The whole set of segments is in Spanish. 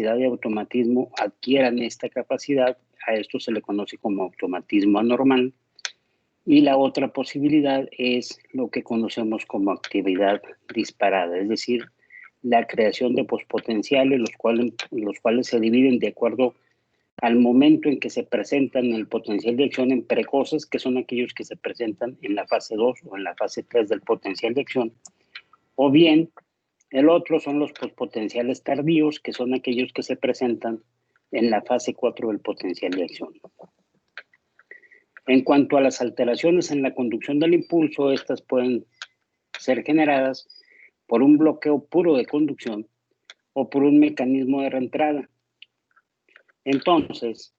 de automatismo adquieran esta capacidad. A esto se le conoce como automatismo anormal. Y la otra posibilidad es lo que conocemos como actividad disparada, es decir, la creación de pospotenciales, los cuales se dividen de acuerdo al momento en que se presentan el potencial de acción en precoces, que son aquellos que se presentan en la fase 2 o en la fase 3 del potencial de acción, o bien el otro son los pospotenciales tardíos, que son aquellos que se presentan en la fase 4 del potencial de acción. En cuanto a las alteraciones en la conducción del impulso, estas pueden ser generadas por un bloqueo puro de conducción o por un mecanismo de reentrada. Entonces,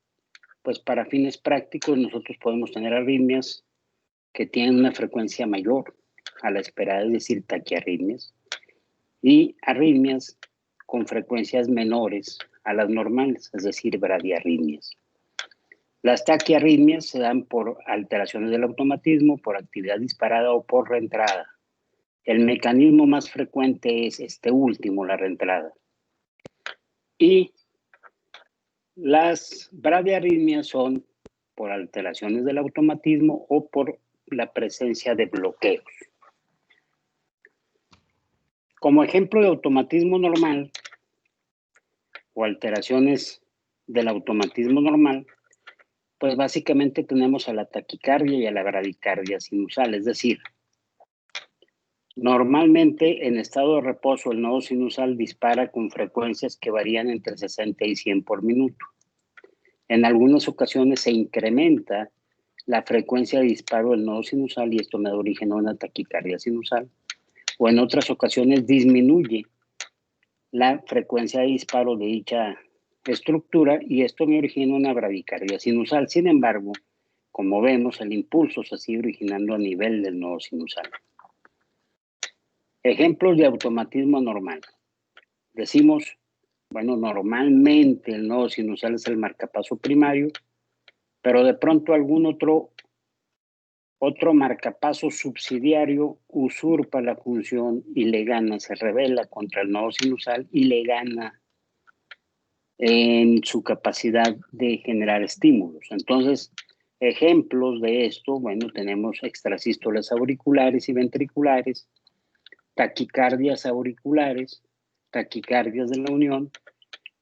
pues para fines prácticos nosotros podemos tener arritmias que tienen una frecuencia mayor a la esperada, es decir, taquiarritmias, y arritmias con frecuencias menores a las normales, es decir, bradiarritmias. Las taquiarritmias se dan por alteraciones del automatismo, por actividad disparada o por reentrada. El mecanismo más frecuente es este último, la reentrada. Y las bradiarritmias son por alteraciones del automatismo o por la presencia de bloqueos. Como ejemplo de automatismo normal o alteraciones del automatismo normal, pues básicamente tenemos a la taquicardia y a la bradicardia sinusal, es decir, normalmente en estado de reposo el nodo sinusal dispara con frecuencias que varían entre 60 y 100 por minuto. En algunas ocasiones se incrementa la frecuencia de disparo del nodo sinusal y esto me da origen a una taquicardia sinusal. O en otras ocasiones disminuye la frecuencia de disparo de dicha estructura y esto me origina una bradicardia sinusal. Sin embargo, como vemos, el impulso se sigue originando a nivel del nodo sinusal. Ejemplos de automatismo normal. Decimos, bueno, normalmente el nodo sinusal es el marcapaso primario, pero de pronto algún otro marcapaso subsidiario usurpa la función y le gana, se rebela contra el nodo sinusal y le gana en su capacidad de generar estímulos. Entonces, ejemplos de esto, bueno, tenemos extrasístoles auriculares y ventriculares, taquicardias auriculares, taquicardias de la unión,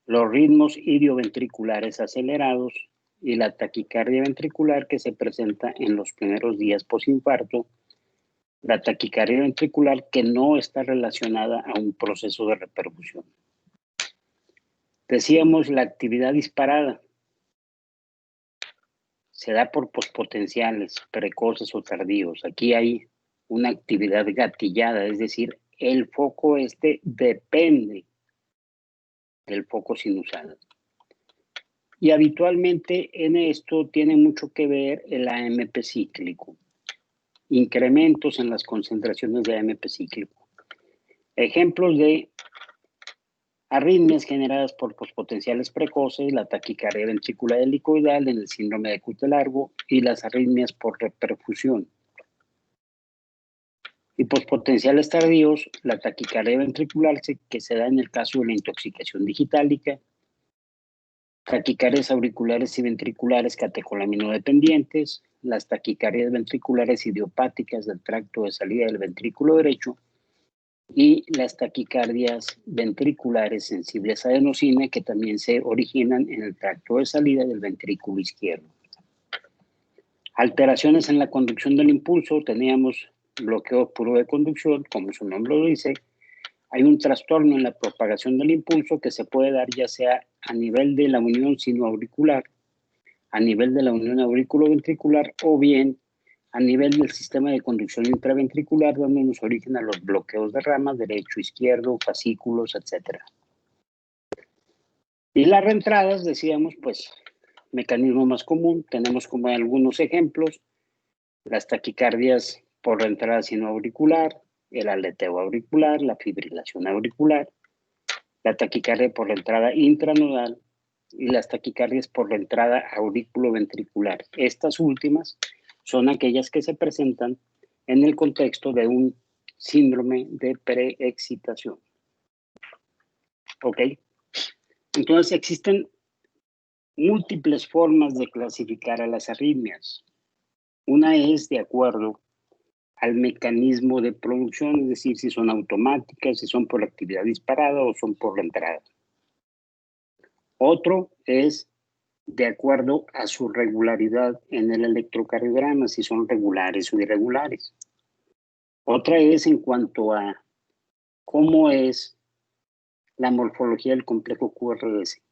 los ritmos idioventriculares acelerados y la taquicardia ventricular que se presenta en los primeros días posinfarto, la taquicardia ventricular que no está relacionada a un proceso de repercusión. Decíamos la actividad disparada se da por pospotenciales, precoces o tardíos. Aquí hay una actividad gatillada, es decir, el foco depende del foco sinusal. Y habitualmente en esto tiene mucho que ver el AMP cíclico, incrementos en las concentraciones de AMP cíclico. Ejemplos de arritmias generadas por pospotenciales precoces, la taquicardia ventricular helicoidal en el síndrome de Cute largo y las arritmias por reperfusión. Y pospotenciales tardíos, la taquicardia ventricular que se da en el caso de la intoxicación digitálica, taquicardias auriculares y ventriculares catecolaminodependientes, las taquicardias ventriculares idiopáticas del tracto de salida del ventrículo derecho y las taquicardias ventriculares sensibles a adenosina que también se originan en el tracto de salida del ventrículo izquierdo. Alteraciones en la conducción del impulso, teníamos bloqueo puro de conducción, como su nombre lo dice. Hay un trastorno en la propagación del impulso que se puede dar ya sea a nivel de la unión sinoauricular, a nivel de la unión auriculoventricular o bien a nivel del sistema de conducción intraventricular, dándonos origen a los bloqueos de ramas, derecho, izquierdo, fascículos, etc. Y las reentradas, decíamos, pues, mecanismo más común, tenemos como algunos ejemplos, las taquicardias por reentrada sinoauricular, el aleteo auricular, la fibrilación auricular, la taquicardia por reentrada intranodal y las taquicardias por reentrada auriculoventricular. Estas últimas son aquellas que se presentan en el contexto de un síndrome de preexcitación. ¿Ok? Entonces existen múltiples formas de clasificar a las arritmias. Una es de acuerdo al mecanismo de producción, es decir, si son automáticas, si son por actividad disparada o son por la entrada. Otro es de acuerdo a su regularidad en el electrocardiograma, si son regulares o irregulares. Otra es en cuanto a cómo es la morfología del complejo QRS,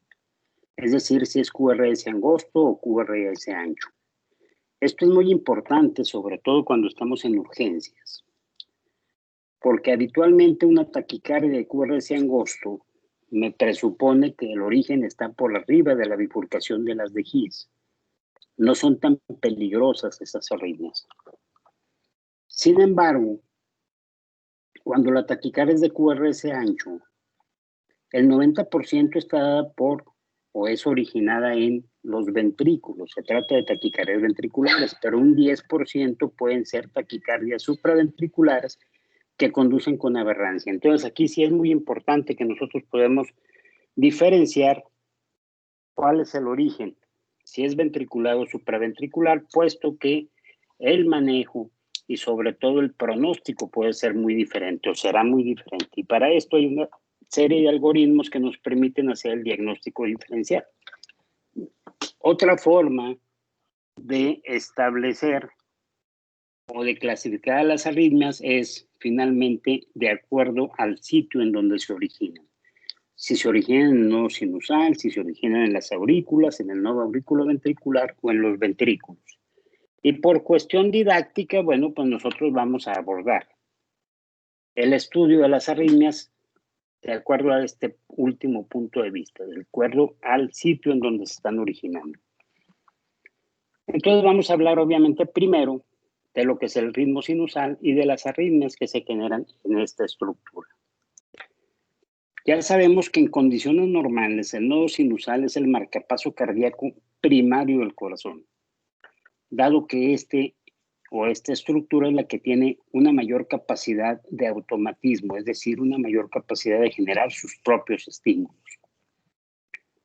es decir, si es QRS angosto o QRS ancho. Esto es muy importante, sobre todo cuando estamos en urgencias, porque habitualmente una taquicardia de QRS angosto me presupone que el origen está por arriba de la bifurcación de las de His. No son tan peligrosas esas arritmias. Sin embargo, cuando la taquicardia es de QRS ancho, el 90% está dada por o es originada en los ventrículos. Se trata de taquicardias ventriculares, pero un 10% pueden ser taquicardias supraventriculares que conducen con aberrancia. Entonces, aquí sí es muy importante que nosotros podamos diferenciar cuál es el origen, si es ventricular o supraventricular, puesto que el manejo y sobre todo el pronóstico puede ser muy diferente o será muy diferente. Y para esto hay una serie de algoritmos que nos permiten hacer el diagnóstico diferencial. Otra forma de establecer o de clasificar a las arritmias es finalmente de acuerdo al sitio en donde se originan. Si se originan en el nodo sinusal, si se originan en las aurículas, en el nodo auriculoventricular o en los ventrículos. Y por cuestión didáctica, bueno, pues nosotros vamos a abordar el estudio de las arritmias de acuerdo a este último punto de vista, de acuerdo al sitio en donde se están originando. Entonces vamos a hablar obviamente primero de lo que es el ritmo sinusal y de las arritmias que se generan en esta estructura. Ya sabemos que en condiciones normales el nodo sinusal es el marcapaso cardíaco primario del corazón, dado que esta estructura es la que tiene una mayor capacidad de automatismo, es decir, una mayor capacidad de generar sus propios estímulos.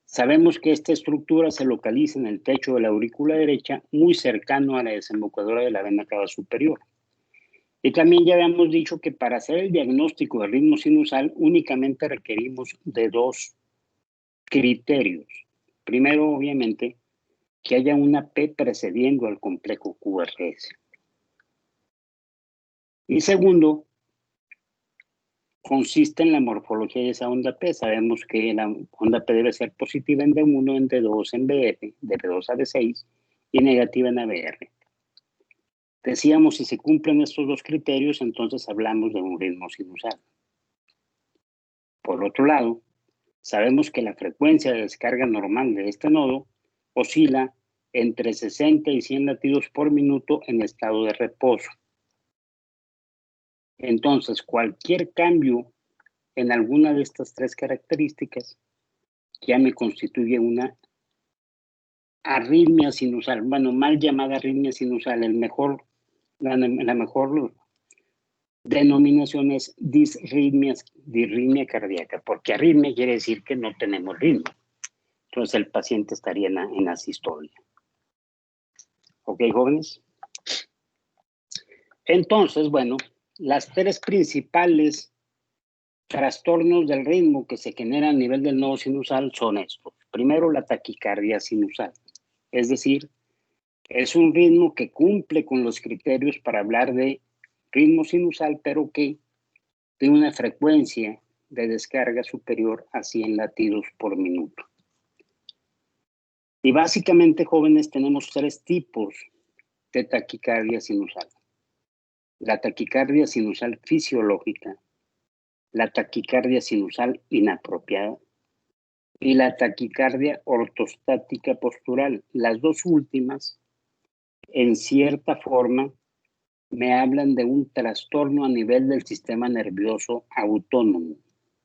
Sabemos que esta estructura se localiza en el techo de la aurícula derecha, muy cercano a la desembocadura de la vena cava superior. Y también ya habíamos dicho que para hacer el diagnóstico del ritmo sinusal únicamente requerimos de dos criterios. Primero, obviamente, que haya una P precediendo al complejo QRS. Y segundo, consiste en la morfología de esa onda P. Sabemos que la onda P debe ser positiva en D1, en D2, en BF, de B2 a D6 y negativa en ABR. Decíamos, si se cumplen estos dos criterios, entonces hablamos de un ritmo sinusal. Por otro lado, sabemos que la frecuencia de descarga normal de este nodo oscila entre 60 y 100 latidos por minuto en estado de reposo. Entonces, cualquier cambio en alguna de estas tres características ya me constituye una arritmia sinusal, bueno, mal llamada arritmia sinusal. La mejor denominación es disritmia cardíaca, porque arritmia quiere decir que no tenemos ritmo. Entonces el paciente estaría en asistolia. ¿Ok, jóvenes? Entonces, bueno, las tres principales trastornos del ritmo que se generan a nivel del nodo sinusal son estos. Primero, la taquicardia sinusal. Es decir, es un ritmo que cumple con los criterios para hablar de ritmo sinusal, pero que tiene una frecuencia de descarga superior a 100 latidos por minuto. Y básicamente, jóvenes, tenemos tres tipos de taquicardia sinusal. La taquicardia sinusal fisiológica, la taquicardia sinusal inapropiada y la taquicardia ortostática postural. Las dos últimas, en cierta forma, me hablan de un trastorno a nivel del sistema nervioso autónomo,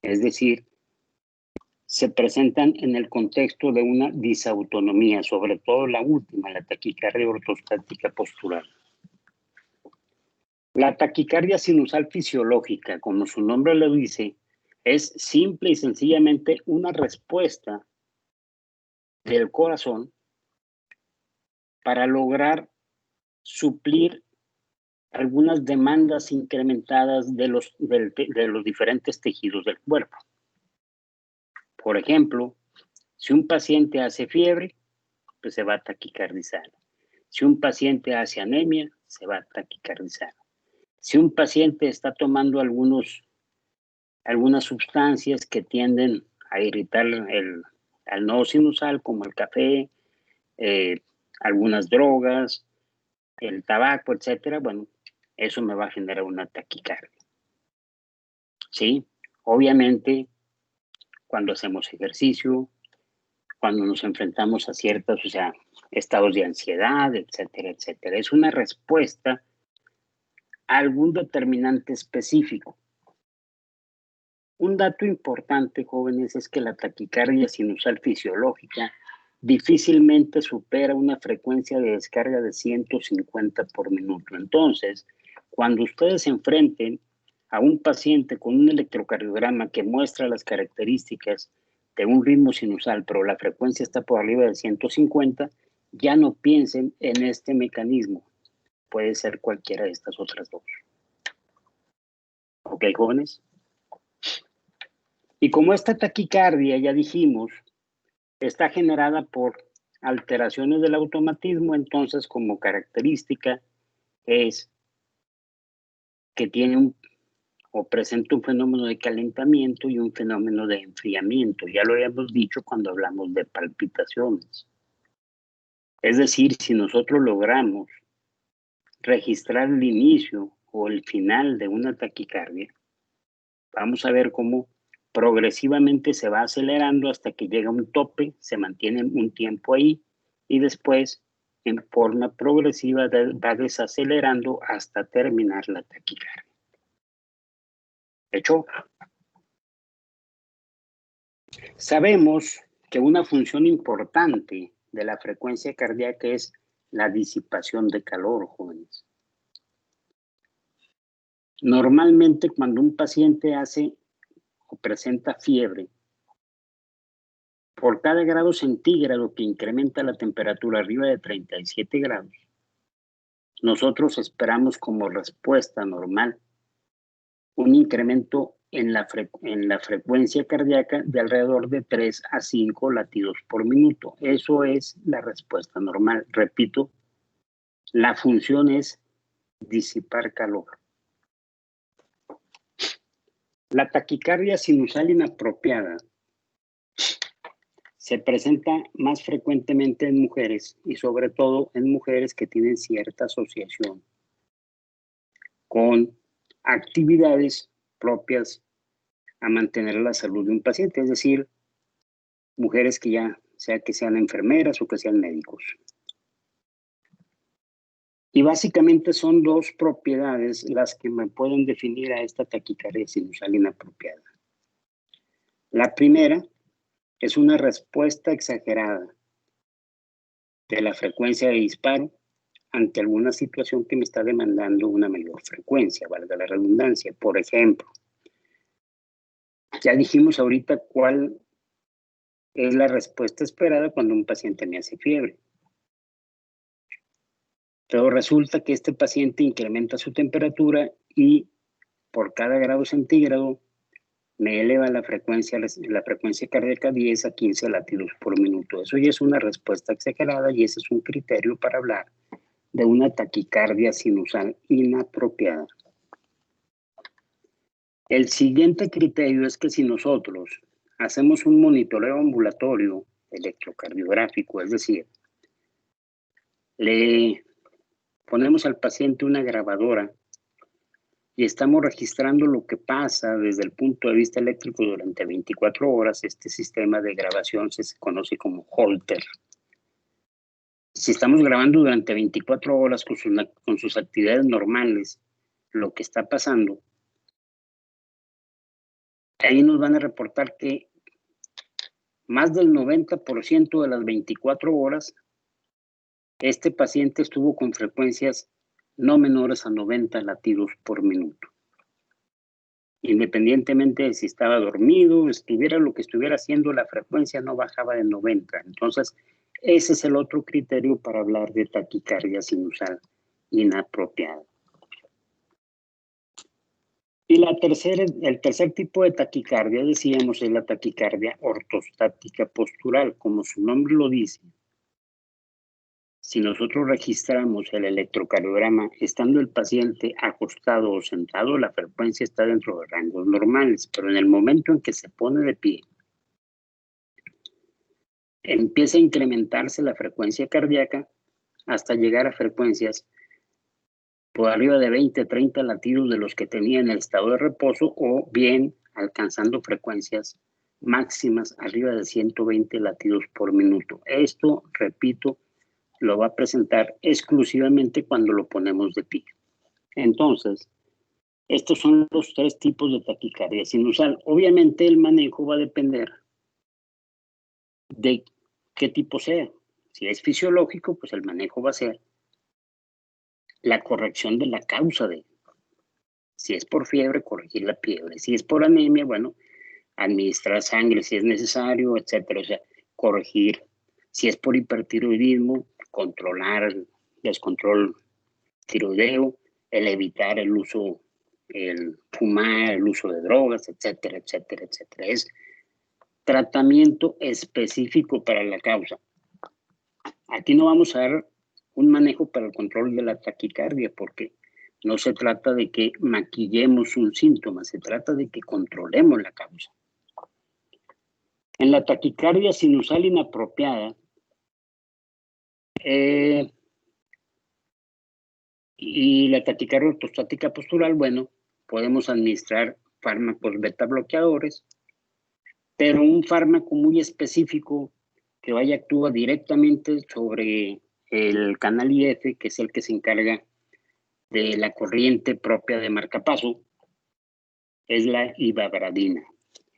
es decir, se presentan en el contexto de una disautonomía, sobre todo la última, la taquicardia ortostática postural. La taquicardia sinusal fisiológica, como su nombre lo dice, Es simple y sencillamente una respuesta del corazón para lograr suplir algunas demandas incrementadas de los diferentes tejidos del cuerpo. Por ejemplo, si un paciente hace fiebre, pues se va a taquicardizar. Si un paciente hace anemia, se va a taquicardizar. Si un paciente está tomando algunas sustancias que tienden a irritar al nodo sinusal, como el café, algunas drogas, el tabaco, etcétera, bueno, eso me va a generar una taquicardia. ¿Sí? Obviamente, cuando hacemos ejercicio, cuando nos enfrentamos a ciertos, estados de ansiedad, etcétera, etcétera. Es una respuesta a algún determinante específico. Un dato importante, jóvenes, es que la taquicardia sinusal fisiológica difícilmente supera una frecuencia de descarga de 150 por minuto. Entonces, cuando ustedes se enfrenten a un paciente con un electrocardiograma que muestra las características de un ritmo sinusal, pero la frecuencia está por arriba de 150, ya no piensen en este mecanismo. Puede ser cualquiera de estas otras dos. ¿Ok, jóvenes? Y como esta taquicardia, ya dijimos, está generada por alteraciones del automatismo, entonces como característica es que tiene o presenta un fenómeno de calentamiento y un fenómeno de enfriamiento. Ya lo habíamos dicho cuando hablamos de palpitaciones. Es decir, si nosotros logramos registrar el inicio o el final de una taquicardia, vamos a ver cómo progresivamente se va acelerando hasta que llega a un tope, se mantiene un tiempo ahí y después en forma progresiva va desacelerando hasta terminar la taquicardia. ¿Hecho? Sabemos que una función importante de la frecuencia cardíaca es la disipación de calor, jóvenes. Normalmente cuando un paciente hace o presenta fiebre, por cada grado centígrado que incrementa la temperatura arriba de 37 grados, nosotros esperamos como respuesta normal un incremento en la frecuencia cardíaca de alrededor de 3 a 5 latidos por minuto. Eso es la respuesta normal. Repito, la función es disipar calor. La taquicardia sinusal inapropiada se presenta más frecuentemente en mujeres y sobre todo en mujeres que tienen cierta asociación con actividades propias a mantener la salud de un paciente, es decir, mujeres que ya sea que sean enfermeras o que sean médicos. Y básicamente son dos propiedades las que me pueden definir a esta taquicardia sinusal inapropiada. La primera es una respuesta exagerada de la frecuencia de disparo ante alguna situación que me está demandando una mayor frecuencia, valga la redundancia. Por ejemplo, ya dijimos ahorita cuál es la respuesta esperada cuando un paciente me hace fiebre. Pero resulta que este paciente incrementa su temperatura y por cada grado centígrado me eleva la frecuencia cardíaca 10 a 15 latidos por minuto. Eso ya es una respuesta exagerada y ese es un criterio para hablar de una taquicardia sinusal inapropiada. El siguiente criterio es que si nosotros hacemos un monitoreo ambulatorio electrocardiográfico, es decir, le ponemos al paciente una grabadora y estamos registrando lo que pasa desde el punto de vista eléctrico durante 24 horas, este sistema de grabación se conoce como Holter. Si estamos grabando durante 24 horas con sus actividades normales, lo que está pasando, ahí nos van a reportar que más del 90% de las 24 horas, este paciente estuvo con frecuencias no menores a 90 latidos por minuto. Independientemente de si estaba dormido, estuviera lo que estuviera haciendo, la frecuencia no bajaba de 90. Entonces, ese es el otro criterio para hablar de taquicardia sinusal inapropiada. Y el tercer tipo de taquicardia, decíamos, es la taquicardia ortostática postural, como su nombre lo dice. Si nosotros registramos el electrocardiograma estando el paciente acostado o sentado, la frecuencia está dentro de rangos normales, pero en el momento en que se pone de pie, empieza a incrementarse la frecuencia cardíaca hasta llegar a frecuencias por arriba de 20, 30 latidos de los que tenía en el estado de reposo, o bien alcanzando frecuencias máximas arriba de 120 latidos por minuto. Esto, repito, lo va a presentar exclusivamente cuando lo ponemos de pie. Entonces, estos son los tres tipos de taquicardia sinusal. Obviamente el manejo va a depender de qué tipo sea. Si es fisiológico, pues el manejo va a ser la corrección de la causa de. Si es por fiebre, corregir la fiebre. Si es por anemia, bueno, administrar sangre si es necesario, etcétera. O sea, corregir. Si es por hipertiroidismo, controlar el descontrol tiroideo, el evitar el uso, el fumar, el uso de drogas, etcétera, etcétera, etcétera. Es tratamiento específico para la causa. Aquí no vamos a dar un manejo para el control de la taquicardia, porque no se trata de que maquillemos un síntoma, se trata de que controlemos la causa. En la taquicardia sinusal inapropiada, y la taquicardia ortostática postural, bueno, podemos administrar fármacos beta bloqueadores, pero un fármaco muy específico que vaya a actuar directamente sobre el canal IF, que es el que se encarga de la corriente propia de marcapaso, es la ivabradina.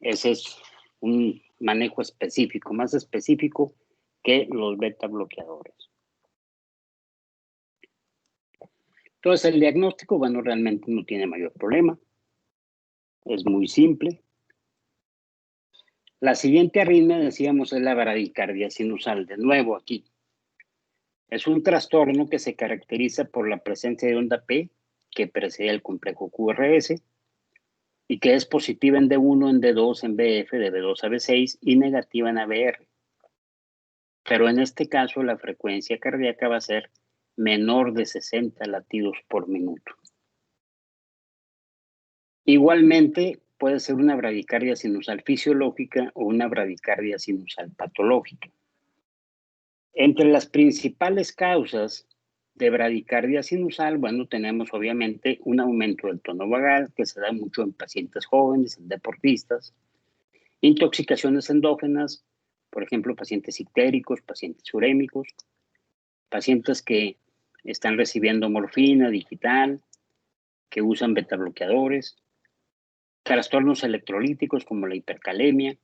Ese es un manejo específico, más específico que los beta bloqueadores. Entonces, el diagnóstico, bueno, realmente no tiene mayor problema. Es muy simple. La siguiente arritmia, decíamos, es la bradicardia sinusal. De nuevo aquí. Es un trastorno que se caracteriza por la presencia de onda P que precede al complejo QRS y que es positiva en D1, en D2, en BF, de B2 a B6 y negativa en ABR. Pero en este caso la frecuencia cardíaca va a ser menor de 60 latidos por minuto. Igualmente puede ser una bradicardia sinusal fisiológica o una bradicardia sinusal patológica. Entre las principales causas de bradicardia sinusal, bueno, tenemos obviamente un aumento del tono vagal que se da mucho en pacientes jóvenes, en deportistas, intoxicaciones endógenas, por ejemplo, pacientes ictéricos, pacientes urémicos, pacientes que están recibiendo morfina digital, que usan beta bloqueadores, trastornos electrolíticos como la hipercalemia,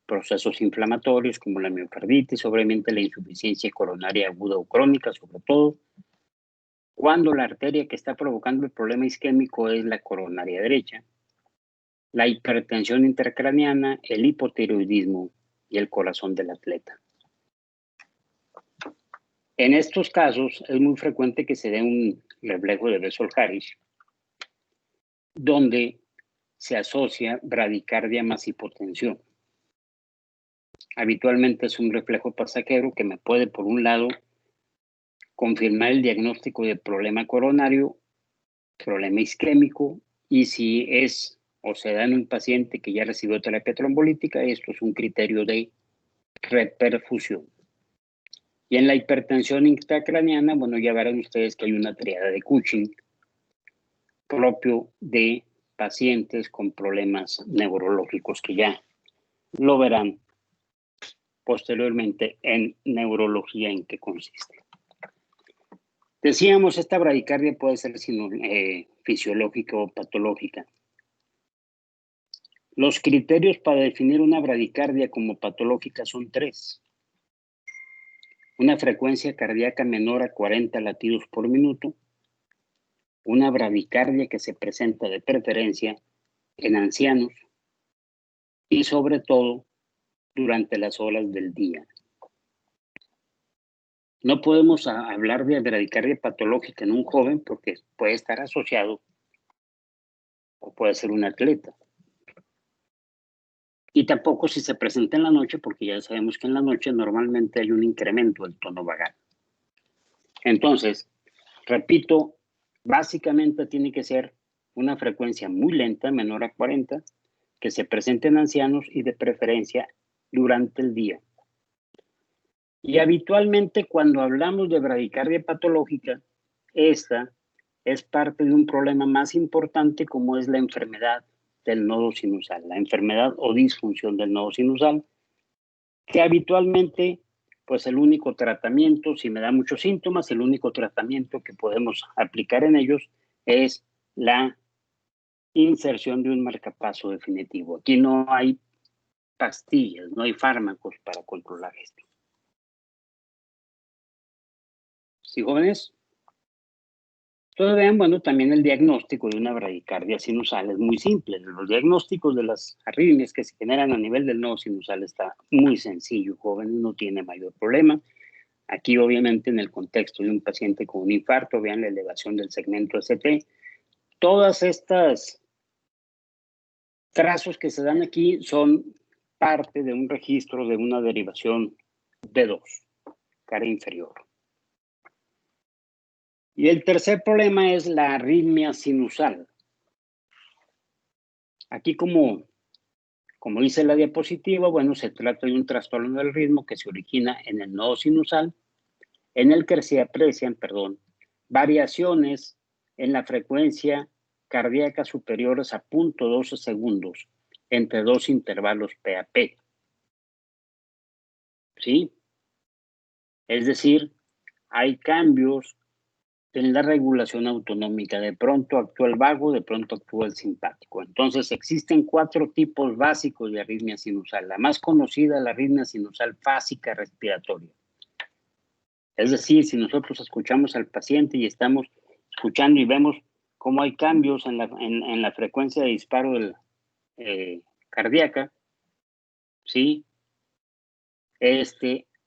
procesos inflamatorios como la miocarditis, obviamente la insuficiencia coronaria aguda o crónica, sobre todo, cuando la arteria que está provocando el problema isquémico es la coronaria derecha, la hipertensión intracraneana, el hipotiroidismo y el corazón del atleta. En estos casos es muy frecuente que se dé un reflejo de Bessel-Harris, donde se asocia bradicardia más hipotensión. Habitualmente es un reflejo pasajero que me puede, por un lado, confirmar el diagnóstico de problema coronario, problema isquémico, y si es o se da en un paciente que ya recibió terapia trombolítica, esto es un criterio de reperfusión. Y en la hipertensión intracraneana, bueno, ya verán ustedes que hay una triada de Cushing propio de pacientes con problemas neurológicos, que ya lo verán posteriormente en neurología en qué consiste. Decíamos, esta bradicardia puede ser fisiológica o patológica. Los criterios para definir una bradicardia como patológica son tres. Una frecuencia cardíaca menor a 40 latidos por minuto, una bradicardia que se presenta de preferencia en ancianos y sobre todo durante las horas del día. No podemos hablar de bradicardia patológica en un joven porque puede estar asociado o puede ser un atleta. Y tampoco si se presenta en la noche, porque ya sabemos que en la noche normalmente hay un incremento del tono vagal. Entonces, repito, básicamente tiene que ser una frecuencia muy lenta, menor a 40, que se presente en ancianos y de preferencia durante el día. Y habitualmente cuando hablamos de bradicardia patológica, esta es parte de un problema más importante como es la enfermedad del nodo sinusal, la enfermedad o disfunción del nodo sinusal, que habitualmente, pues el único tratamiento, si me da muchos síntomas, el único tratamiento que podemos aplicar en ellos es la inserción de un marcapaso definitivo. Aquí no hay pastillas, no hay fármacos para controlar esto. ¿Sí, jóvenes? Entonces vean, bueno, también el diagnóstico de una bradicardia sinusal es muy simple. Los diagnósticos de las arritmias que se generan a nivel del nodo sinusal está muy sencillo, jóvenes, no tiene mayor problema. Aquí, obviamente, en el contexto de un paciente con un infarto, vean la elevación del segmento ST. Todas estas trazos que se dan aquí son parte de un registro de una derivación D2, cara inferior. Y el tercer problema es la arritmia sinusal. Aquí, como dice la diapositiva, bueno, se trata de un trastorno del ritmo que se origina en el nodo sinusal, en el que se aprecian, variaciones en la frecuencia cardíaca superiores a 0.12 segundos entre dos intervalos PAP. ¿Sí? Es decir, hay cambios en la regulación autonómica. De pronto actúa el vago, de pronto actúa el simpático. Entonces, existen 4 tipos básicos de arritmia sinusal. La más conocida es la arritmia sinusal fásica respiratoria. Es decir, si nosotros escuchamos al paciente y estamos escuchando y vemos cómo hay cambios en la frecuencia de disparo cardíaca, ¿sí?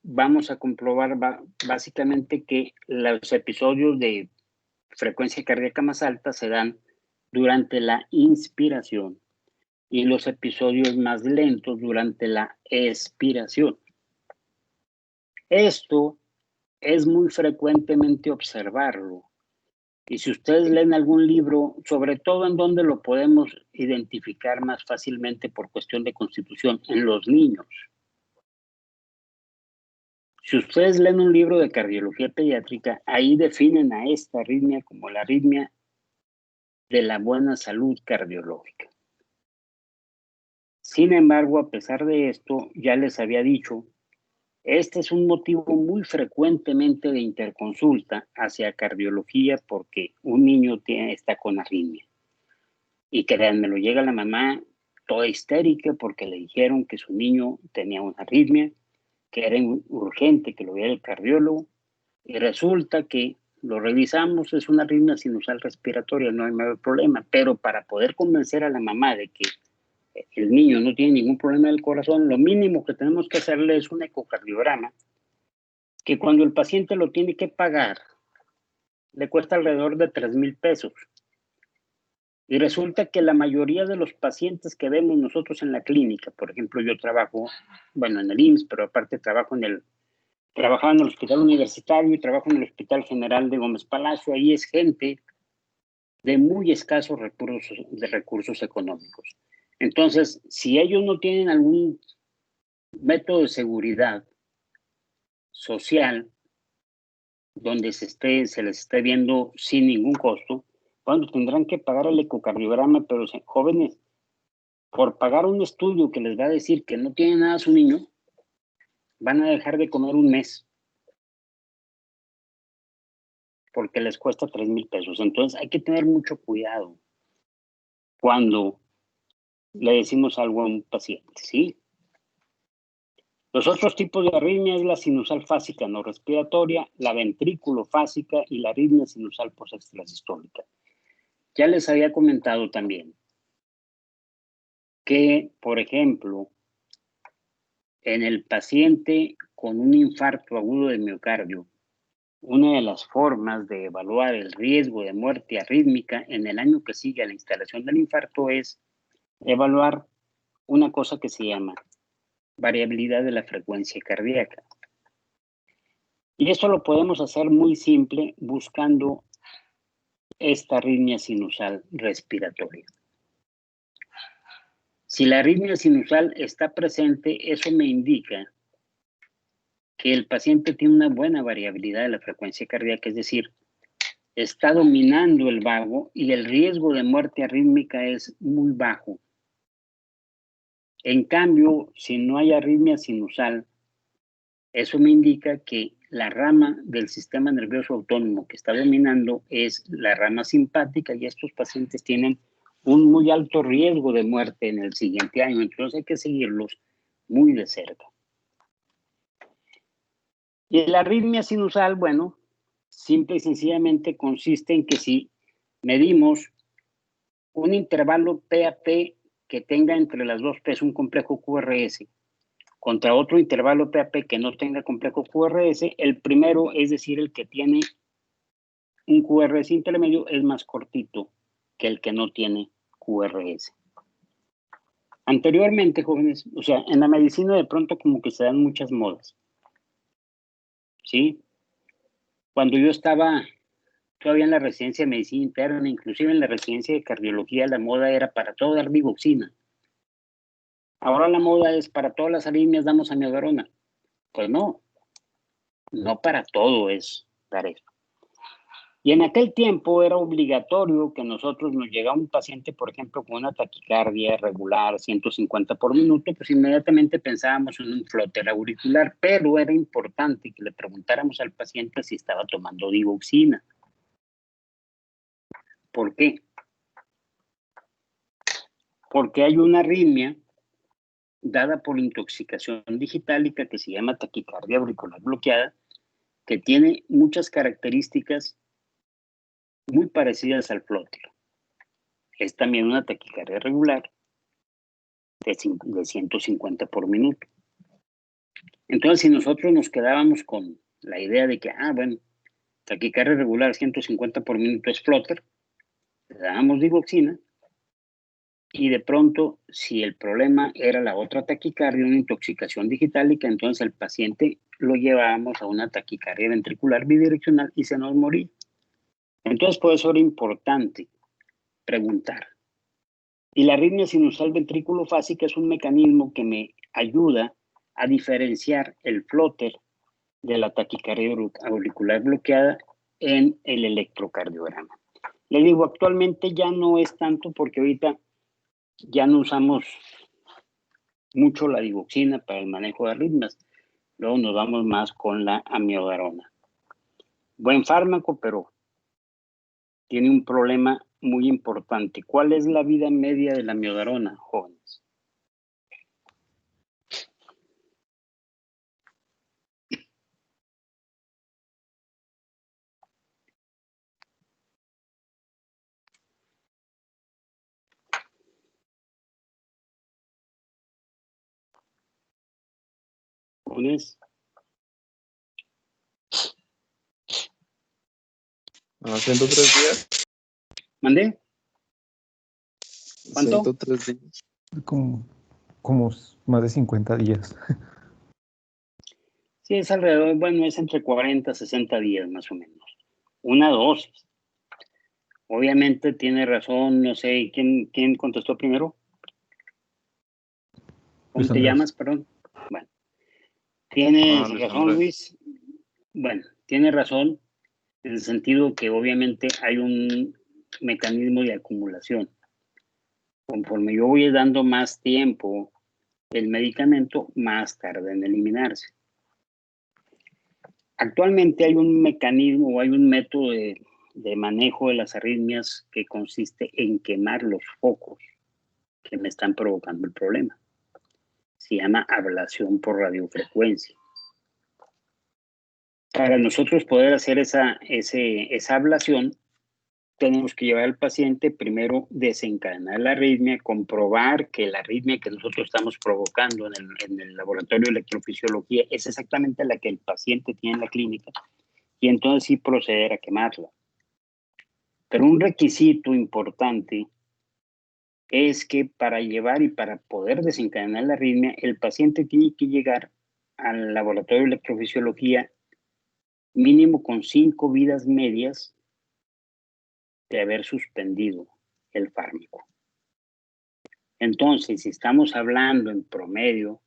Vamos a comprobar básicamente que los episodios de frecuencia cardíaca más alta se dan durante la inspiración y los episodios más lentos durante la expiración. Esto es muy frecuentemente observarlo. Y si ustedes leen algún libro, sobre todo en donde lo podemos identificar más fácilmente por cuestión de constitución, en los niños. Si ustedes leen un libro de cardiología pediátrica, ahí definen a esta arritmia como la arritmia de la buena salud cardiológica. Sin embargo, a pesar de esto, ya les había dicho, este es un motivo muy frecuentemente de interconsulta hacia cardiología porque un niño está con arritmia. Y créanmelo, llega la mamá toda histérica porque le dijeron que su niño tenía una arritmia, que era urgente que lo viera el cardiólogo, y resulta que lo revisamos, es una arritmia sinusal respiratoria, no hay mayor problema, pero para poder convencer a la mamá de que el niño no tiene ningún problema del corazón, lo mínimo que tenemos que hacerle es un ecocardiograma, que cuando el paciente lo tiene que pagar, le cuesta alrededor de 3,000 pesos. Y resulta que la mayoría de los pacientes que vemos nosotros en la clínica, por ejemplo, yo trabajo, bueno, en el IMSS, pero aparte trabajaba en el hospital universitario y trabajo en el Hospital General de Gómez Palacio, ahí es gente de muy escasos recursos económicos. Entonces, si ellos no tienen algún método de seguridad social donde se les esté viendo sin ningún costo, bueno, tendrán que pagar el ecocardiograma, pero jóvenes, por pagar un estudio que les va a decir que no tiene nada su niño, van a dejar de comer un mes porque les cuesta 3,000 pesos. Entonces hay que tener mucho cuidado cuando le decimos algo a un paciente, ¿sí? Los otros tipos de arritmia es la sinusal fásica no respiratoria, la ventrículo-fásica y la arritmia sinusal post-extrasistólica. Ya les había comentado también que, por ejemplo, en el paciente con un infarto agudo de miocardio, una de las formas de evaluar el riesgo de muerte arrítmica en el año que sigue a la instalación del infarto es evaluar una cosa que se llama variabilidad de la frecuencia cardíaca. Y esto lo podemos hacer muy simple buscando esta arritmia sinusal respiratoria. Si la arritmia sinusal está presente, eso me indica que el paciente tiene una buena variabilidad de la frecuencia cardíaca, es decir, está dominando el vago y el riesgo de muerte arrítmica es muy bajo. En cambio, si no hay arritmia sinusal, eso me indica que la rama del sistema nervioso autónomo que está dominando es la rama simpática y estos pacientes tienen un muy alto riesgo de muerte en el siguiente año, entonces hay que seguirlos muy de cerca. Y la arritmia sinusal, bueno, simple y sencillamente consiste en que si medimos un intervalo PAP que tenga entre las dos P's un complejo QRS contra otro intervalo PAP que no tenga complejo QRS, el primero, es decir, el que tiene un QRS intermedio, es más cortito que el que no tiene QRS. Anteriormente, jóvenes, o sea, en la medicina de pronto como que se dan muchas modas, ¿sí? Cuando yo estaba todavía en la residencia de medicina interna, inclusive en la residencia de cardiología, la moda era para todo dar digoxina. Ahora la moda es para todas las arritmias damos amiodarona. Pues no, no para todo es dar eso. Y en aquel tiempo era obligatorio que nosotros nos llegara un paciente, por ejemplo, con una taquicardia regular, 150 por minuto, pues inmediatamente pensábamos en un flóter auricular, pero era importante que le preguntáramos al paciente si estaba tomando digoxina. ¿Por qué? Porque hay una arritmia dada por intoxicación digitálica que se llama taquicardia auricular bloqueada, que tiene muchas características muy parecidas al flóter. Es también una taquicardia regular de 150 por minuto. Entonces, si nosotros nos quedábamos con la idea de que, bueno, taquicardia regular 150 por minuto es flóter, le dábamos digoxina, y de pronto, si el problema era la otra taquicardia, una intoxicación digitálica, entonces el paciente lo llevábamos a una taquicardia ventricular bidireccional y se nos moría. Entonces, por eso era importante preguntar. Y la arritmia sinusal ventrículo-fásica es un mecanismo que me ayuda a diferenciar el flóter de la taquicardia auricular bloqueada en el electrocardiograma. Le digo, actualmente ya no es tanto porque ahorita ya no usamos mucho la digoxina para el manejo de arritmias. Luego nos vamos más con la amiodarona. Buen fármaco, pero tiene un problema muy importante. ¿Cuál es la vida media de la amiodarona, jóvenes? ¿Jóvenes? ¿A 103 días? ¿Mandé? ¿Cuánto? 103 días. Como más de 50 días. Sí, es alrededor, bueno, es entre 40 y 60 días más o menos. Una dosis. Obviamente tiene razón, no sé, ¿quién contestó primero? ¿Cómo te llamas, perdón? Bueno, tienes razón, Luis. Bueno, tiene razón en el sentido que obviamente hay un mecanismo de acumulación. Conforme yo voy dando más tiempo el medicamento, más tarda en eliminarse. Actualmente hay un mecanismo o hay un método de manejo de las arritmias que consiste en quemar los focos que me están provocando el problema. Se llama ablación por radiofrecuencia. Para nosotros poder hacer esa ablación, tenemos que llevar al paciente, primero desencadenar la arritmia, comprobar que la arritmia que nosotros estamos provocando en el laboratorio de electrofisiología es exactamente la que el paciente tiene en la clínica, y entonces sí proceder a quemarla. Pero un requisito importante es que para llevar y para poder desencadenar la arritmia, el paciente tiene que llegar al laboratorio de electrofisiología mínimo con 5 vidas medias de haber suspendido el fármaco. Entonces, si estamos hablando en promedio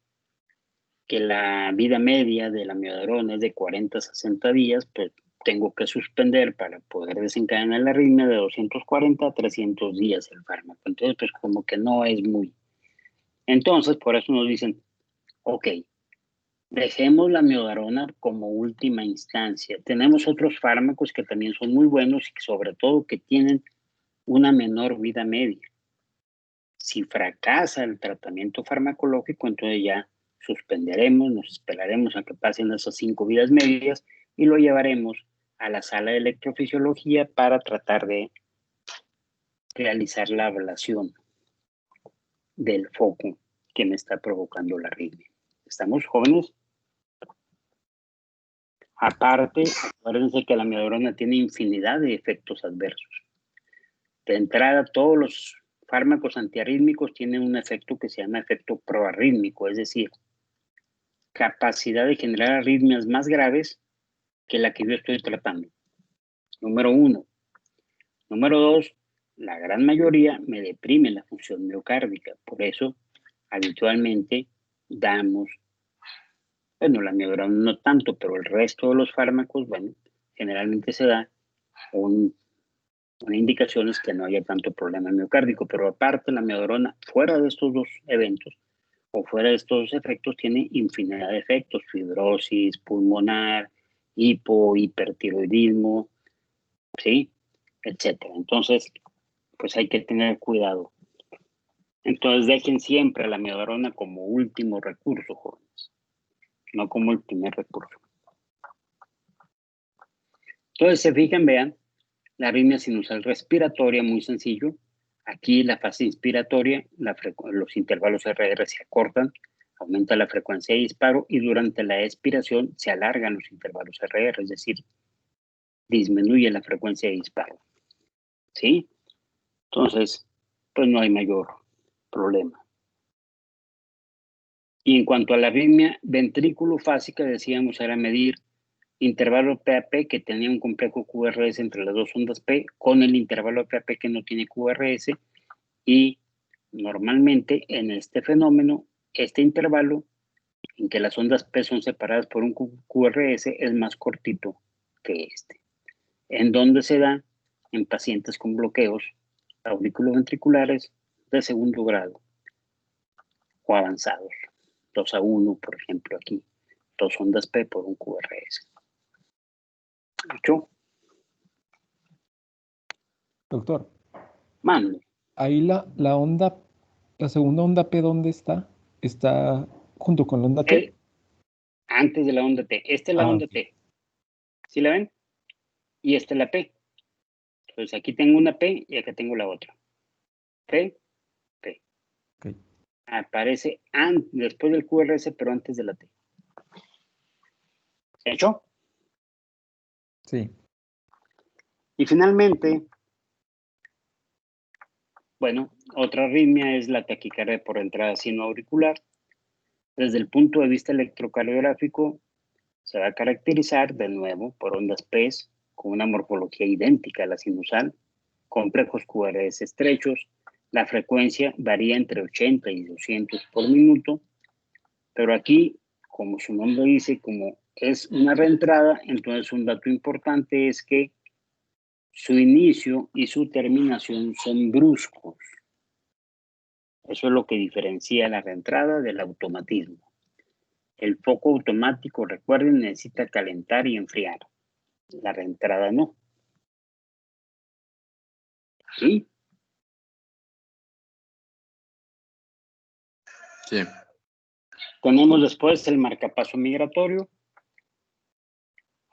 que la vida media de la amiodarona es de 40 a 60 días, pues tengo que suspender para poder desencadenar la arritmia de 240 a 300 días el fármaco. Entonces, pues como que no es muy. Entonces, por eso nos dicen, ok, dejemos la amiodarona como última instancia. Tenemos otros fármacos que también son muy buenos y sobre todo que tienen una menor vida media. Si fracasa el tratamiento farmacológico, entonces ya suspenderemos, nos esperaremos a que pasen esas 5 vidas medias y lo llevaremos a la sala de electrofisiología para tratar de realizar la ablación del foco que me está provocando la arritmia. ¿Estamos jóvenes? Aparte, acuérdense que la amiodarona tiene infinidad de efectos adversos. De entrada, todos los fármacos antiarrítmicos tienen un efecto que se llama efecto proarrítmico, es decir, capacidad de generar arritmias más graves que la que yo estoy tratando. Número 1. Número 2, la gran mayoría me deprime la función miocárdica. Por eso, habitualmente damos, bueno, la amiodarona no tanto, pero el resto de los fármacos, bueno, generalmente se da una indicación es que no haya tanto problema miocárdico, pero aparte la amiodarona, fuera de estos dos eventos o fuera de estos dos efectos, tiene infinidad de efectos, fibrosis pulmonar, hipertiroidismo, ¿sí? Etcétera. Entonces, pues hay que tener cuidado. Entonces, dejen siempre la amiodarona como último recurso, jóvenes, no como el primer recurso. Entonces, se fijan, vean, la arritmia sinusal respiratoria, muy sencillo. Aquí la fase inspiratoria, los intervalos RR se acortan, aumenta la frecuencia de disparo y durante la expiración se alargan los intervalos RR, es decir, disminuye la frecuencia de disparo. ¿Sí? Entonces, pues no hay mayor problema. Y en cuanto a la arritmia ventrículo-fásica, decíamos, era medir intervalo PAP que tenía un complejo QRS entre las dos ondas P con el intervalo PAP que no tiene QRS, y normalmente en este fenómeno, este intervalo en que las ondas P son separadas por un QRS es más cortito que este. ¿En dónde se da? En pacientes con bloqueos auriculoventriculares de segundo grado o avanzados. 2:1, por ejemplo, aquí. 2 ondas P por un QRS. ¿Hecho? Doctor, Mande. ahí la onda, la segunda onda P, ¿dónde está? ¿Está junto con la onda T? Antes de la onda T. Esta es la onda Ok. T. ¿Sí la ven? Y esta es la P. Entonces aquí tengo una P y acá tengo la otra. P, P. Ok. Aparece después del QRS, pero antes de la T. ¿Hecho? Sí. Y finalmente, bueno, otra arritmia es la taquicardia por entrada sinoauricular. Desde el punto de vista electrocardiográfico, se va a caracterizar de nuevo por ondas P con una morfología idéntica a la sinusal, complejos QRS estrechos. La frecuencia varía entre 80 y 200 por minuto, pero aquí, como su nombre dice, como es una reentrada, entonces un dato importante es que su inicio y su terminación son bruscos. Eso es lo que diferencia la reentrada del automatismo. El foco automático, recuerden, necesita calentar y enfriar. La reentrada no. ¿Sí? Sí. Tenemos después el marcapaso migratorio.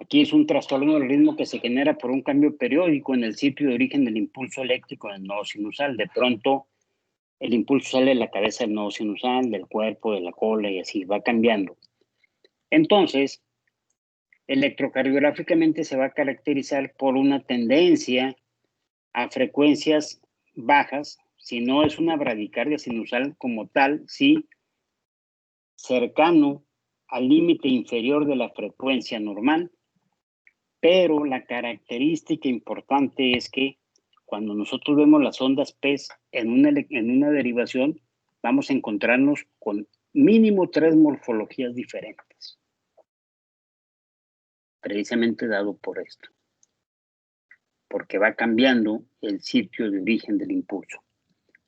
Aquí es un trastorno del ritmo que se genera por un cambio periódico en el sitio de origen del impulso eléctrico del nodo sinusal. De pronto, el impulso sale de la cabeza del nodo sinusal, del cuerpo, de la cola y así, va cambiando. Entonces, electrocardiográficamente se va a caracterizar por una tendencia a frecuencias bajas, si no es una bradicardia sinusal como tal, sí cercano al límite inferior de la frecuencia normal, pero la característica importante es que cuando nosotros vemos las ondas PES en una derivación, vamos a encontrarnos con mínimo 3 morfologías diferentes, precisamente dado por esto, porque va cambiando el sitio de origen del impulso.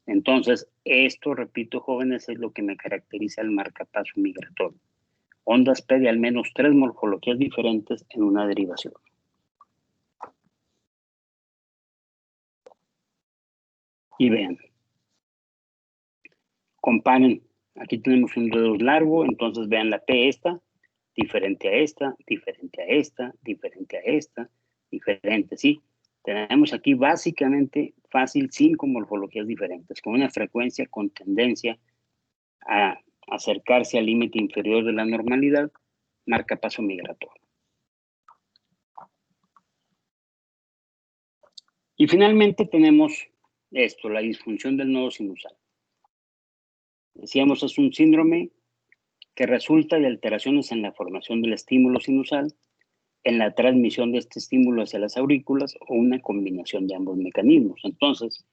Entonces, esto, repito, jóvenes, es lo que me caracteriza el marcapaso migratorio. Ondas P de al menos 3 morfologías diferentes en una derivación. Y vean, comparen, aquí tenemos un dedo largo, entonces vean la P esta, diferente a esta, diferente a esta, diferente a esta, diferente, ¿sí? Tenemos aquí básicamente fácil 5 morfologías diferentes, con una frecuencia con tendencia a acercarse al límite inferior de la normalidad, marcapaso migratorio. Y finalmente tenemos esto, la disfunción del nodo sinusal. Decíamos, es un síndrome que resulta de alteraciones en la formación del estímulo sinusal, en la transmisión de este estímulo hacia las aurículas o una combinación de ambos mecanismos. Entonces,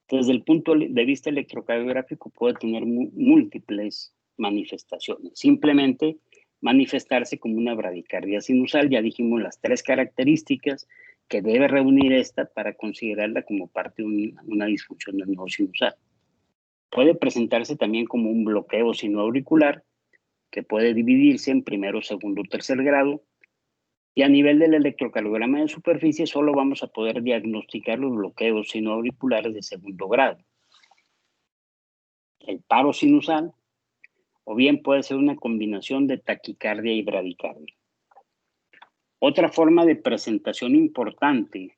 desde el punto de vista electrocardiográfico puede tener múltiples manifestaciones. Simplemente manifestarse como una bradicardia sinusal, ya dijimos las 3 características que debe reunir esta para considerarla como parte de una disfunción del nodo sinusal. Puede presentarse también como un bloqueo sinoauricular, que puede dividirse en primero, segundo, tercer grado, y a nivel del electrocardiograma de superficie solo vamos a poder diagnosticar los bloqueos sinoauriculares de segundo grado. El paro sinusal, o bien puede ser una combinación de taquicardia y bradicardia. Otra forma de presentación importante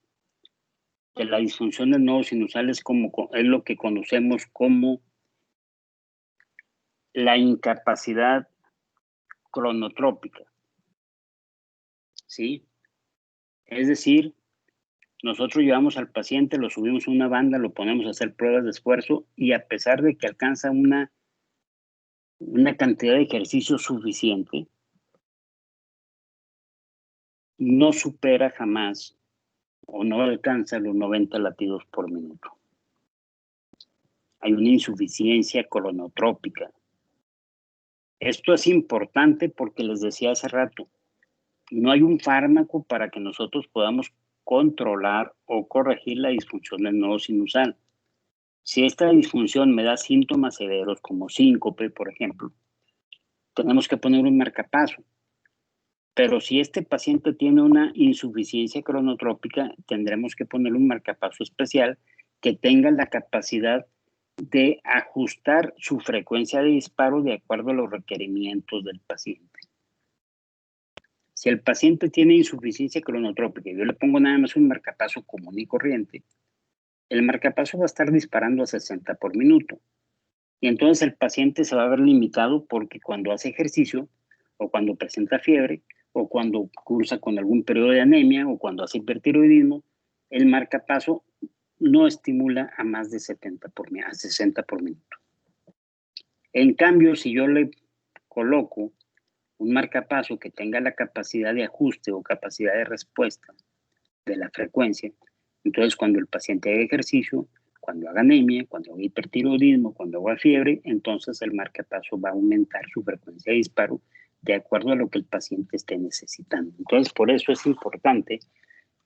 de la disfunción del nodo sinusal es lo que conocemos como la incapacidad cronotrópica. ¿Sí? Es decir, nosotros llevamos al paciente, lo subimos a una banda, lo ponemos a hacer pruebas de esfuerzo y a pesar de que alcanza una cantidad de ejercicio suficiente, no supera jamás o no alcanza los 90 latidos por minuto. Hay una insuficiencia cronotrópica. Esto es importante porque les decía hace rato, no hay un fármaco para que nosotros podamos controlar o corregir la disfunción del nodo sinusal. Si esta disfunción me da síntomas severos como síncope, por ejemplo, tenemos que poner un marcapaso. Pero si este paciente tiene una insuficiencia cronotrópica, tendremos que poner un marcapaso especial que tenga la capacidad de ajustar su frecuencia de disparo de acuerdo a los requerimientos del paciente. Si el paciente tiene insuficiencia cronotrópica y yo le pongo nada más un marcapaso común y corriente, el marcapaso va a estar disparando a 60 por minuto. Y entonces el paciente se va a ver limitado porque cuando hace ejercicio o cuando presenta fiebre o cuando cursa con algún periodo de anemia o cuando hace hipertiroidismo, el marcapaso no estimula a más de 60 por minuto. En cambio, si yo le coloco un marcapaso que tenga la capacidad de ajuste o capacidad de respuesta de la frecuencia, entonces cuando el paciente haga ejercicio, cuando haga anemia, cuando haga hipertiroidismo, cuando haga fiebre, entonces el marcapaso va a aumentar su frecuencia de disparo de acuerdo a lo que el paciente esté necesitando. Entonces, por eso es importante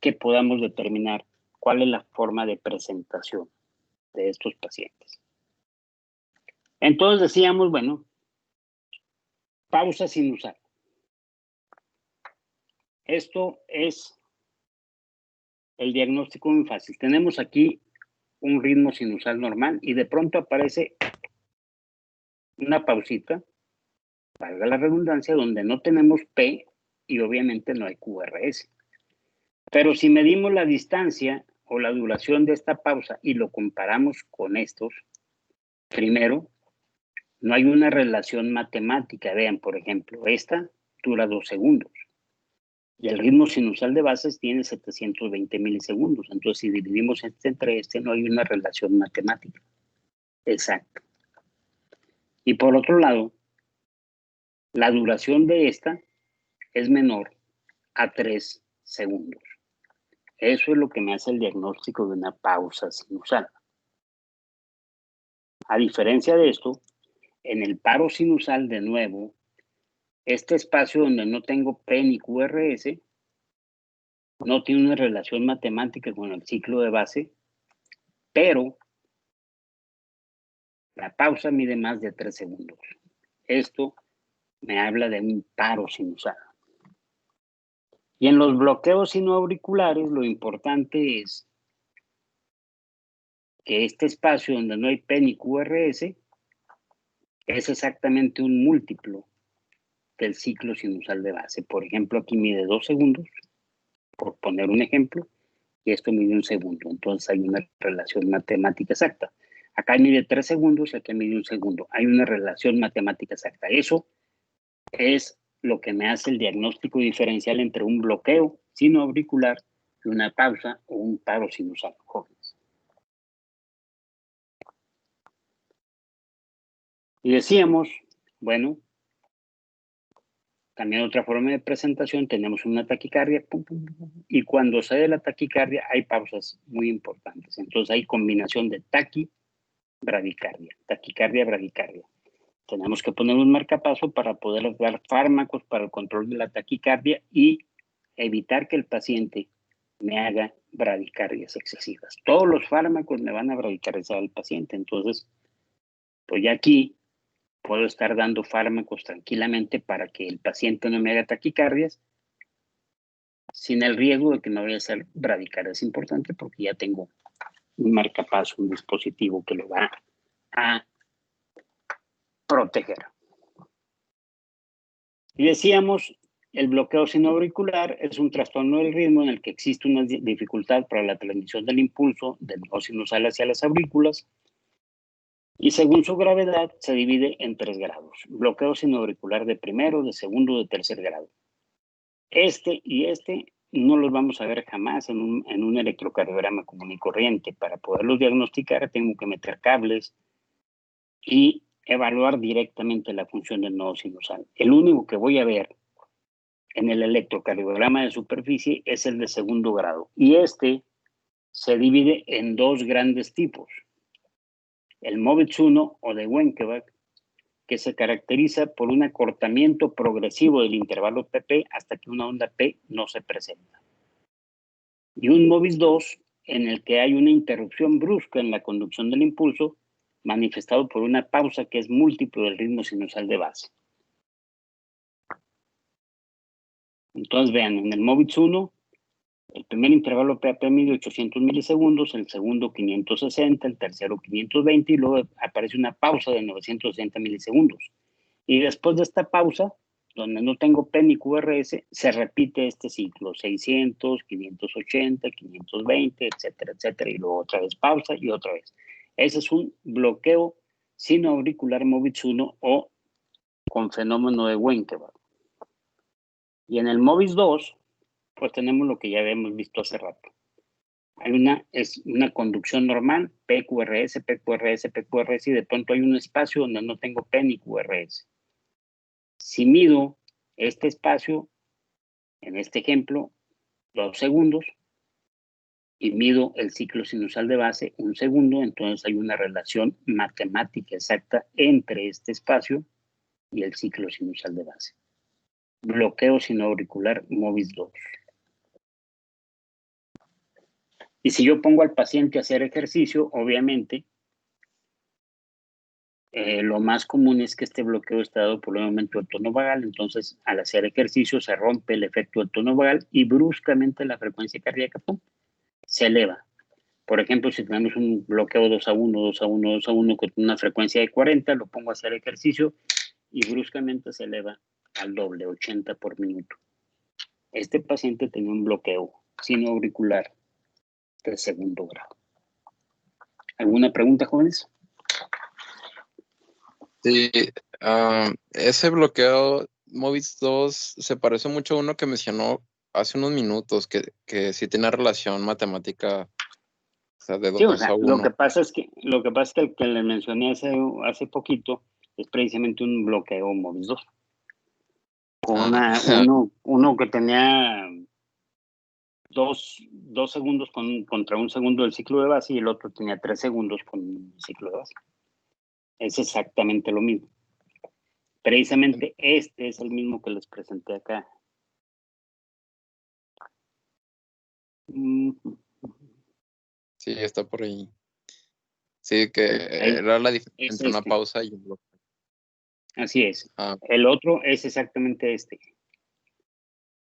que podamos determinar cuál es la forma de presentación de estos pacientes. Entonces decíamos, bueno, pausa sinusal. Esto es el diagnóstico muy fácil. Tenemos aquí un ritmo sinusal normal y de pronto aparece una pausita, valga la redundancia, donde no tenemos P y obviamente no hay QRS. Pero si medimos la distancia o la duración de esta pausa y lo comparamos con estos, primero, no hay una relación matemática. Vean, por ejemplo, esta dura 2 segundos. Y el ritmo sinusal de bases tiene 720 milisegundos. Entonces, si dividimos este entre este, no hay una relación matemática exacta. Y por otro lado, la duración de esta es menor a 3 segundos. Eso es lo que me hace el diagnóstico de una pausa sinusal. A diferencia de esto, en el paro sinusal, de nuevo, este espacio donde no tengo P ni QRS no tiene una relación matemática con el ciclo de base, pero la pausa mide más de 3 segundos. Esto me habla de un paro sinusal. Y en los bloqueos sinoauriculares, lo importante es que este espacio donde no hay P ni QRS es exactamente un múltiplo del ciclo sinusal de base. Por ejemplo, aquí mide 2 segundos, por poner un ejemplo, y esto mide 1 segundo. Entonces hay una relación matemática exacta. Acá mide 3 segundos y acá mide 1 segundo. Hay una relación matemática exacta. Eso es lo que me hace el diagnóstico diferencial entre un bloqueo sinoauricular y una pausa o un paro sinusal, jóvenes. Y decíamos, bueno, también otra forma de presentación, tenemos una taquicardia, pum, pum, pum, y cuando se da la taquicardia hay pausas muy importantes. Entonces hay combinación de taquicardia, bradicardia. Tenemos que poner un marcapaso para poder dar fármacos para el control de la taquicardia y evitar que el paciente me haga bradicardias excesivas. Todos los fármacos me van a bradicardizar al paciente. Entonces, pues ya aquí puedo estar dando fármacos tranquilamente para que el paciente no me haga taquicardias sin el riesgo de que me vaya a hacer bradicardia. Es importante porque ya tengo un marcapaso, un dispositivo que lo va a proteger. Y decíamos, el bloqueo sinoauricular es un trastorno del ritmo en el que existe una dificultad para la transmisión del impulso del no sinusal hacia las aurículas y según su gravedad se divide en 3 grados. Bloqueo sinoauricular de primero, de segundo, de tercer grado. Este y este no los vamos a ver jamás en un electrocardiograma común y corriente. Para poderlos diagnosticar tengo que meter cables y evaluar directamente la función del nodo sinusal. El único que voy a ver en el electrocardiograma de superficie es el de segundo grado. Y este se divide en 2 grandes tipos. El Movitz 1 o de Wenckebach, que se caracteriza por un acortamiento progresivo del intervalo PP hasta que una onda P no se presenta. Y un Movitz 2 en el que hay una interrupción brusca en la conducción del impulso, manifestado por una pausa que es múltiplo del ritmo sinusal de base. Entonces vean, en el Movitz 1, el primer intervalo PAP mide 800 milisegundos, el segundo 560, el tercero 520 y luego aparece una pausa de 960 milisegundos. Y después de esta pausa, donde no tengo P ni QRS, se repite este ciclo, 600, 580, 520, etcétera, etcétera, y luego otra vez pausa y otra vez. Ese es un bloqueo sinoauricular Movitz 1 o con fenómeno de Wenckebach. Y en el Movitz 2, pues tenemos lo que ya habíamos visto hace rato. Es una conducción normal, PQRS, PQRS, PQRS, y de pronto hay un espacio donde no tengo P ni QRS. Si mido este espacio, en este ejemplo, 2 segundos, y mido el ciclo sinusal de base 1 segundo, entonces hay una relación matemática exacta entre este espacio y el ciclo sinusal de base. Bloqueo sinoauricular Movitz 2. Y si yo pongo al paciente a hacer ejercicio, obviamente, lo más común es que este bloqueo está dado por un aumento del tono vagal. Entonces, al hacer ejercicio se rompe el efecto del tono vagal y bruscamente la frecuencia cardíaca se eleva. Por ejemplo, si tenemos un bloqueo 2 a 1, 2 a 1, 2 a 1 con una frecuencia de 40, lo pongo a hacer ejercicio y bruscamente se eleva al doble, 80 por minuto. Este paciente tenía un bloqueo sinoauricular de segundo grado. ¿Alguna pregunta, jóvenes? Sí, ese bloqueo MOVIS 2 se parece mucho a uno que mencionó hace unos minutos, que sí tiene relación matemática, o sea, de Sí, o 2 sea, a lo 1. que pasa es que el que le mencioné hace poquito es precisamente un bloqueo MOVIS 2. Con uno que tenía dos segundos contra un segundo del ciclo de base y el otro tenía 3 segundos con el ciclo de base. Es exactamente lo mismo. Precisamente este es el mismo que les presenté acá. Sí, está por ahí. Sí, que Ahí, era la diferencia es entre una este. pausa y un bloqueo. Así es. Ah, El otro es exactamente este.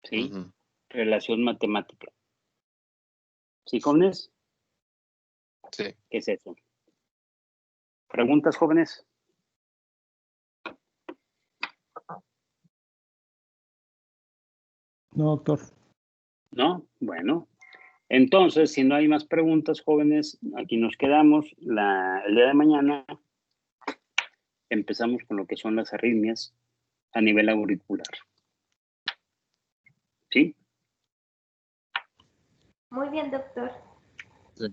¿Sí? ujú. Relación matemática. ¿Sí, jóvenes? Sí. ¿Qué es eso? ¿Preguntas, jóvenes? No, doctor. ¿No? Bueno. Entonces, si no hay más preguntas, jóvenes, aquí nos quedamos. El día de mañana empezamos con lo que son las arritmias a nivel auricular. ¿Sí? Muy bien, doctor.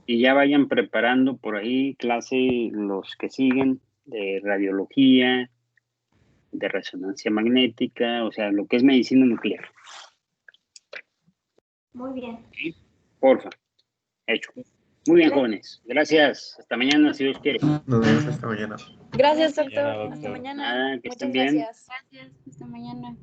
Y ya vayan preparando por ahí clase los que siguen de radiología, de resonancia magnética, o sea, lo que es medicina nuclear. Muy bien. ¿Sí? Porfa. Hecho. Muy bien, jóvenes. Gracias. Hasta mañana, si Dios quiere. Nos vemos hasta mañana. Gracias, doctor. Mañana, Hasta doctor. mañana. Nada, que Muchas estén bien. gracias. Gracias, hasta mañana.